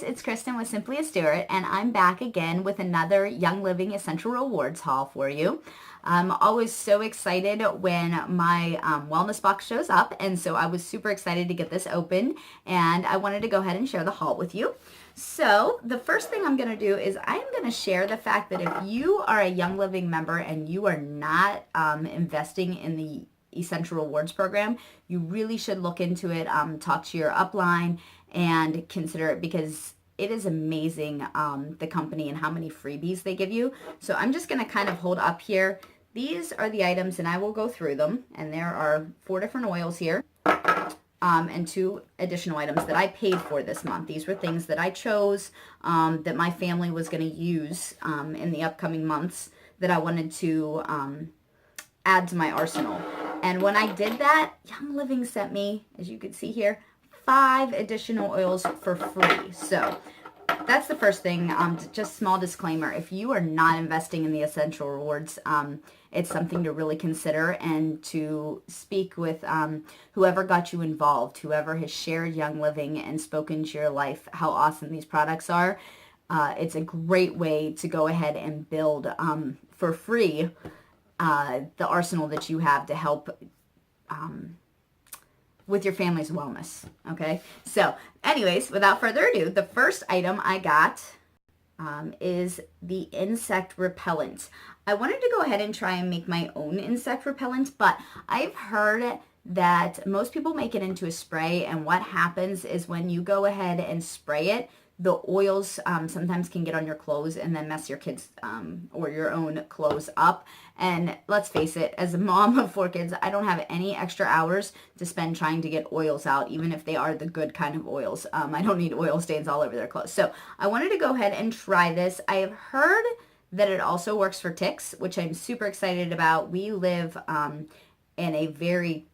it's Kristen with Simply a Stewart, and I'm back again with another Young Living Essential Rewards haul for you. I'm always so excited when my wellness box shows up, and so I was super excited to get this open, and I wanted to go ahead and share the haul with you. So the first thing I'm going to do is I'm going to share the fact that if you are a Young Living member and you are not investing in the Essential Rewards program, you really should look into it, talk to your upline, and consider it because it is amazing, the company and how many freebies they give you. So I'm just going to kind of hold up here. These are the items, and I will go through them. And there are 4 different oils here, and 2 additional items that I paid for this month. These were things that I chose, that my family was going to use in the upcoming months that I wanted to add to my arsenal. And when I did that, Young Living sent me, as you can see here, 5 additional oils for free. So that's the first thing. Just small disclaimer, if you are not investing in the Essential Rewards, it's something to really consider and to speak with whoever got you involved, whoever has shared Young Living and spoken to your life, how awesome these products are. It's a great way to go ahead and build for free the arsenal that you have to help with your family's wellness. Okay, so anyways, without further ado, the first item I got is the insect repellent. I wanted to go ahead and try and make my own insect repellent, but I've heard that most people make it into a spray, and what happens is when you go ahead and spray it, the oils sometimes can get on your clothes and then mess your kids or your own clothes up. And let's face it, as a mom of 4 kids, I don't have any extra hours to spend trying to get oils out, even if they are the good kind of oils. I don't need oil stains all over their clothes. So I wanted to go ahead and try this. I have heard that it also works for ticks, which I'm super excited about. We live in a very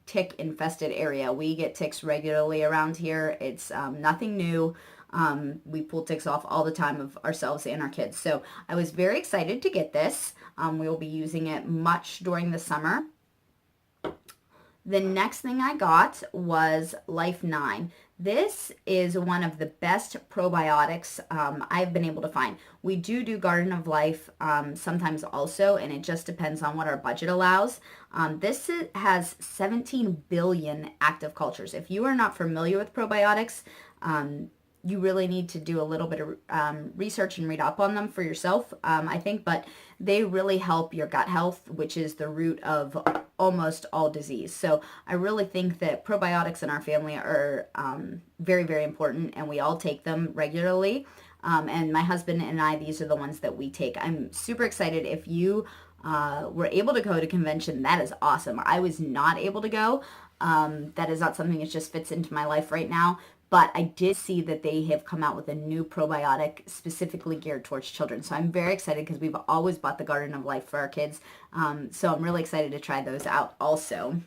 tick infested area. We get ticks regularly around here. It's nothing new. We pull ticks off all the time of ourselves and our kids. So I was very excited to get this. We will be using it much during the summer. The next thing I got was Life 9. This is one of the best probiotics I've been able to find. We do Garden of Life sometimes also, and it just depends on what our budget allows. This has 17 billion active cultures. If you are not familiar with probiotics, you really need to do a little bit of research and read up on them for yourself, I think, but they really help your gut health, which is the root of almost all disease. So I really think that probiotics in our family are very, very important, and we all take them regularly. And my husband and I, these are the ones that we take. I'm super excited. If you were able to go to convention, that is awesome. I was not able to go. That is not something that just fits into my life right now. But I did see that they have come out with a new probiotic specifically geared towards children. So I'm very excited because we've always bought the Garden of Life for our kids. So I'm really excited to try those out also.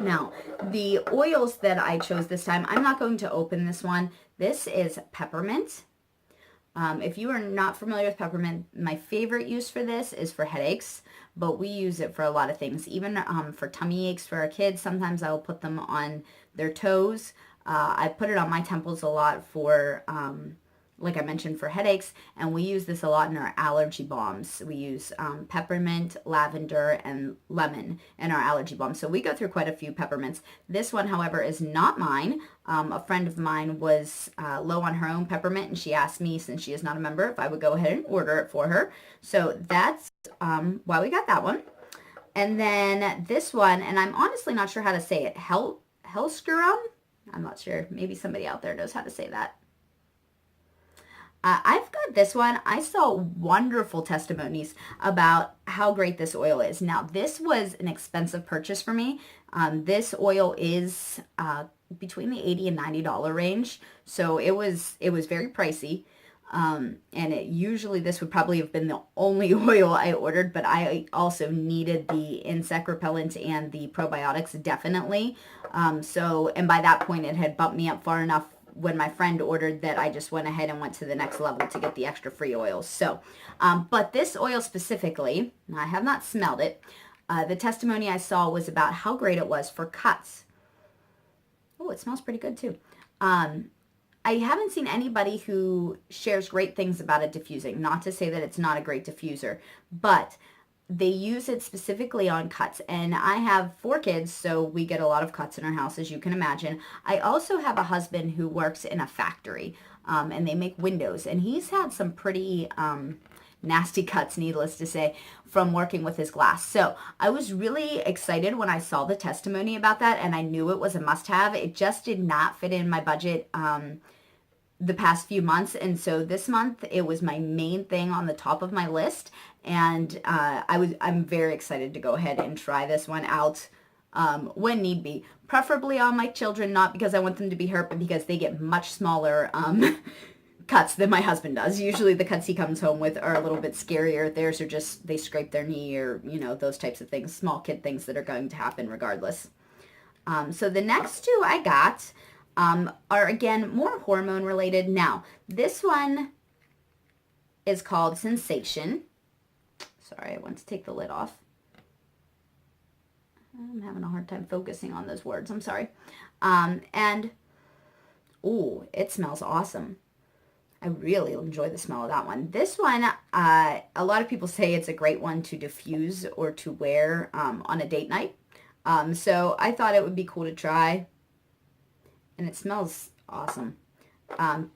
Now, the oils that I chose this time, I'm not going to open this one. This is peppermint. If you are not familiar with peppermint, my favorite use for this is for headaches, but we use it for a lot of things. Even for tummy aches for our kids, sometimes I will put them on their toes. I put it on my temples a lot for, like I mentioned, for headaches, and we use this a lot in our allergy balms. We use peppermint, lavender, and lemon in our allergy balm. So we go through quite a few peppermints. This one, however, is not mine. A friend of mine was low on her own peppermint, and she asked me, since she is not a member, if I would go ahead and order it for her. So that's why we got that one. And then this one, and I'm honestly not sure how to say it, Hellscurum? I'm not sure. Maybe somebody out there knows how to say that. I've got this one. I saw wonderful testimonies about how great this oil is. Now, this was an expensive purchase for me. This oil is between the $80 and $90 range, so it was very pricey. And usually this would probably have been the only oil I ordered, but I also needed the insect repellent and the probiotics definitely. And by that point it had bumped me up far enough when my friend ordered that I just went ahead and went to the next level to get the extra free oils. So, but this oil specifically, I have not smelled it. The testimony I saw was about how great it was for cuts. Oh, it smells pretty good too. I haven't seen anybody who shares great things about it diffusing. Not to say that it's not a great diffuser, but they use it specifically on cuts. And I have 4 kids, so we get a lot of cuts in our house, as you can imagine. I also have a husband who works in a factory, and they make windows, and he's had some pretty nasty cuts, needless to say, from working with his glass. So I was really excited when I saw the testimony about that, and I knew it was a must-have. It just did not fit in my budget the past few months, and so this month it was my main thing on the top of my list, and I'm very excited to go ahead and try this one out when need be, preferably on my children, not because I want them to be hurt, but because they get much smaller cuts than my husband does. Usually the cuts he comes home with are a little bit scarier. Theirs are just, they scrape their knee, or, you know, those types of things, small kid things that are going to happen regardless. So the next 2 I got are, again, more hormone related. Now, this one is called Sensation. Sorry, I want to take the lid off. I'm having a hard time focusing on those words. I'm sorry. And, ooh, it smells awesome. I really enjoy the smell of that one. This one, a lot of people say it's a great one to diffuse or to wear on a date night. So I thought it would be cool to try. And it smells awesome.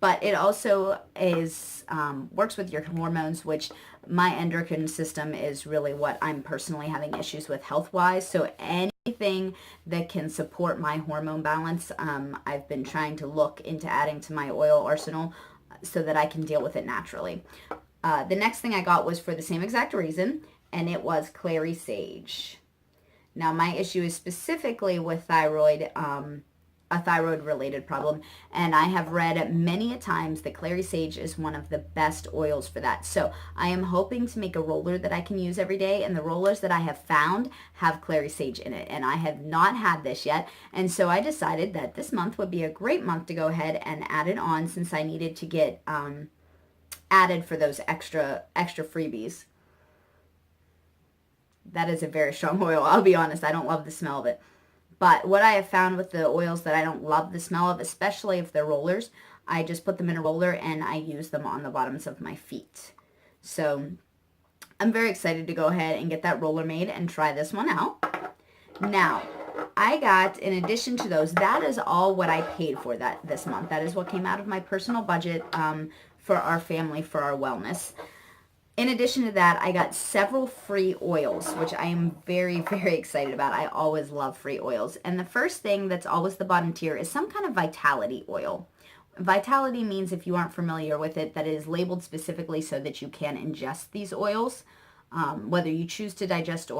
But it also is works with your hormones, which my endocrine system is really what I'm personally having issues with health-wise. So anything that can support my hormone balance, I've been trying to look into adding to my oil arsenal so that I can deal with it naturally. The next thing I got was for the same exact reason, and it was Clary Sage. Now, my issue is specifically with thyroid, a thyroid-related problem, and I have read many a times that Clary Sage is one of the best oils for that. So I am hoping to make a roller that I can use every day, and the rollers that I have found have Clary Sage in it, and I have not had this yet, and so I decided that this month would be a great month to go ahead and add it on, since I needed to get added for those extra freebies. That is a very strong oil. I'll be honest, I don't love the smell of it. But what I have found with the oils that I don't love the smell of, especially if they're rollers, I just put them in a roller and I use them on the bottoms of my feet. So I'm very excited to go ahead and get that roller made and try this one out. Now, I got, in addition to those, that is all what I paid for this month. That is what came out of my personal budget for our family, for our wellness. In addition to that, I got several free oils, which I am very, very excited about. I always love free oils. And the first thing that's always the bottom tier is some kind of vitality oil. Vitality means, if you aren't familiar with it, that it is labeled specifically so that you can ingest these oils. Whether you choose to ingest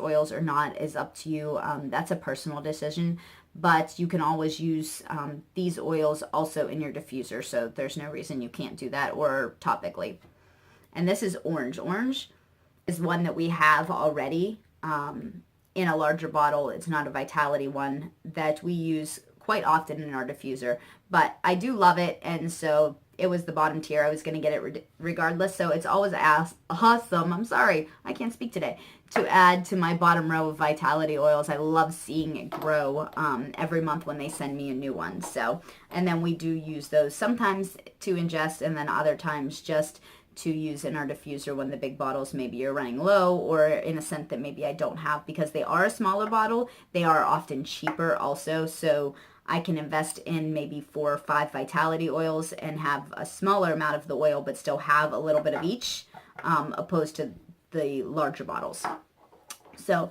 oils or not is up to you. That's a personal decision. But you can always use these oils also in your diffuser, so there's no reason you can't do that, or topically. And this is orange. Orange is one that we have already in a larger bottle. It's not a Vitality one that we use quite often in our diffuser, but I do love it, and so it was the bottom tier. I was going to get it regardless, so it's always awesome. I'm sorry, I can't speak today. To add to my bottom row of Vitality oils. I love seeing it grow every month when they send me a new one. So, and then we do use those sometimes to ingest, and then other times just to use in our diffuser when the big bottles maybe are running low, or in a scent that maybe I don't have. Because they are a smaller bottle, they are often cheaper also, so I can invest in maybe 4 or 5 Vitality oils and have a smaller amount of the oil but still have a little bit of each, opposed to the larger bottles. So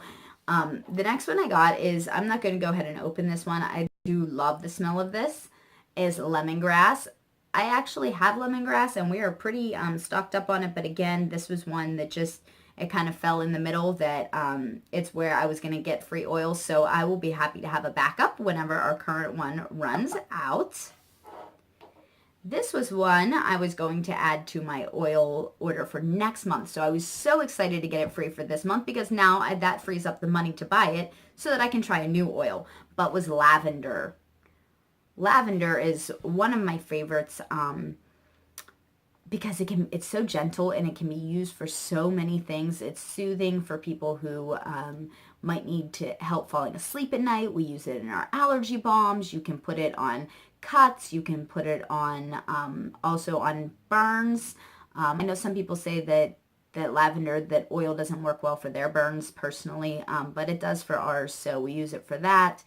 the next one I got is, I'm not going to go ahead and open this one. I do love the smell of this, is lemongrass. I actually have lemongrass and we are pretty stocked up on it, but again, this was one that just, it kind of fell in the middle, that it's where I was going to get free oils, so I will be happy to have a backup whenever our current one runs out. This was one I was going to add to my oil order for next month, so I was so excited to get it free for this month, because now that frees up the money to buy it so that I can try a new oil, but was lavender. Lavender is one of my favorites because it's so gentle and it can be used for so many things. It's soothing for people who might need to help falling asleep at night. We use it in our allergy balms. You can put it on cuts. You can put it on also on burns. I know some people say that lavender, that oil doesn't work well for their burns personally, but it does for ours, so we use it for that.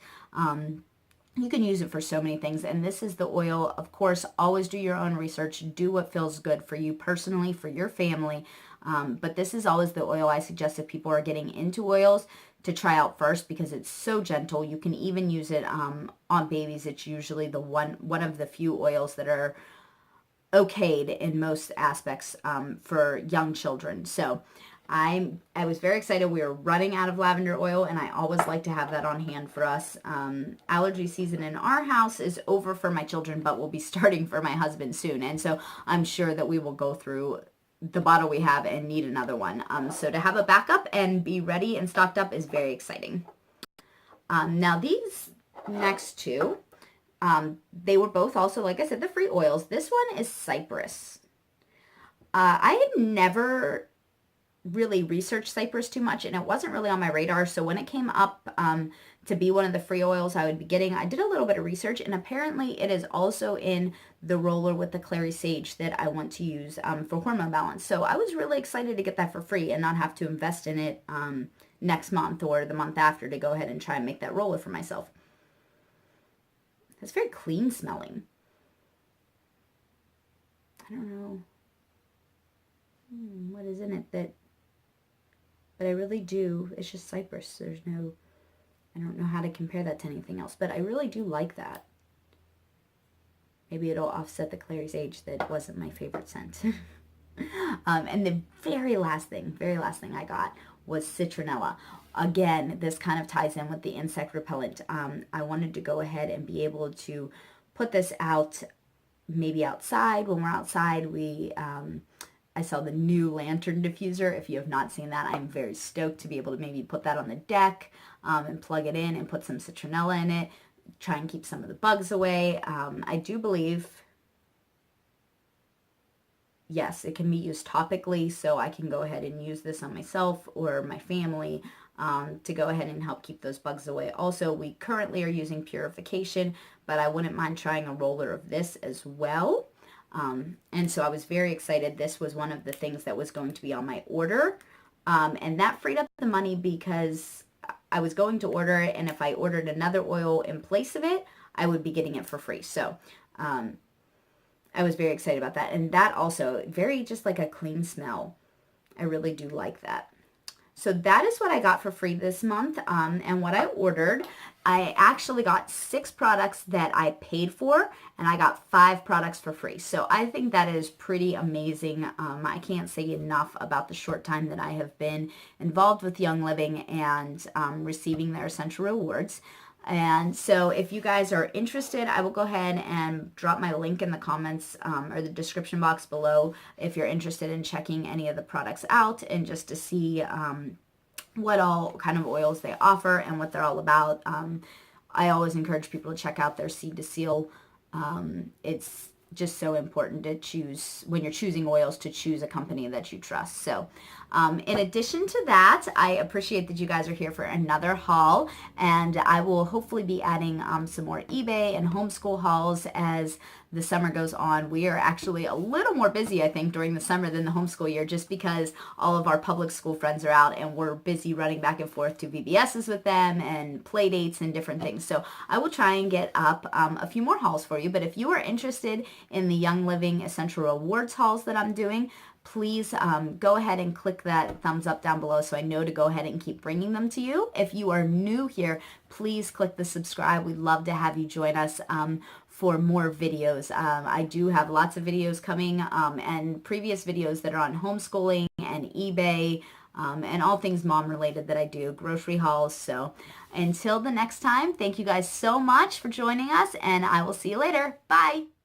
You can use it for so many things, and this is the oil. Of course, always do your own research. Do what feels good for you personally, for your family, but this is always the oil I suggest if people are getting into oils to try out first, because it's so gentle. You can even use it on babies. It's usually the one of the few oils that are okayed in most aspects for young children. So I was very excited. We were running out of lavender oil, and I always like to have that on hand for us. Allergy season in our house is over for my children, but will be starting for my husband soon. And so I'm sure that we will go through the bottle we have and need another one. So to have a backup and be ready and stocked up is very exciting. Now these next two, they were both also, like I said, the free oils. This one is cypress. I had never really researched cypress too much, and it wasn't really on my radar. So when it came up to be one of the free oils I would be getting, I did a little bit of research, and apparently it is also in the roller with the clary sage that I want to use for hormone balance. So I was really excited to get that for free and not have to invest in it next month or the month after to go ahead and try and make that roller for myself. It's very clean smelling. I don't know what is in it that, but I really do. It's just cypress. There's no, I don't know how to compare that to anything else, but I really do like that. Maybe it'll offset the clary sage that wasn't my favorite scent. And the very last thing I got was citronella. Again, this kind of ties in with the insect repellent. I wanted to go ahead and be able to put this out, maybe outside. When we're outside, I saw the new lantern diffuser. If you have not seen that, I'm very stoked to be able to maybe put that on the deck and plug it in and put some citronella in it, try and keep some of the bugs away. I do believe, yes, it can be used topically, so I can go ahead and use this on myself or my family to go ahead and help keep those bugs away. Also, we currently are using purification, but I wouldn't mind trying a roller of this as well. And so I was very excited. This was one of the things that was going to be on my order. And that freed up the money because I was going to order it, and if I ordered another oil in place of it, I would be getting it for free. So I was very excited about that. And that also, very just like a clean smell. I really do like that. So that is what I got for free this month. And what I ordered, I actually got 6 products that I paid for, and I got 5 products for free. So I think that is pretty amazing. I can't say enough about the short time that I have been involved with Young Living and receiving their essential rewards. And so if you guys are interested, I will go ahead and drop my link in the comments or the description box below if you're interested in checking any of the products out and just to see what all kind of oils they offer and what they're all about. I always encourage people to check out their Seed to Seal. It's just so important to choose, when you're choosing oils, to choose a company that you trust. So in addition to that, I appreciate that you guys are here for another haul, and I will hopefully be adding some more eBay and homeschool hauls as the summer goes on. We are actually a little more busy, I think, during the summer than the homeschool year, just because all of our public school friends are out and we're busy running back and forth to VBSs with them and play dates and different things. So I will try and get up a few more hauls for you. But if you are interested in the Young Living Essential Rewards hauls that I'm doing, please go ahead and click that thumbs up down below so I know to go ahead and keep bringing them to you. If you are new here, please click the subscribe. We'd love to have you join us for more videos. I do have lots of videos coming and previous videos that are on homeschooling and eBay and all things mom related that I do, grocery hauls. So until the next time, thank you guys so much for joining us, and I will see you later. Bye.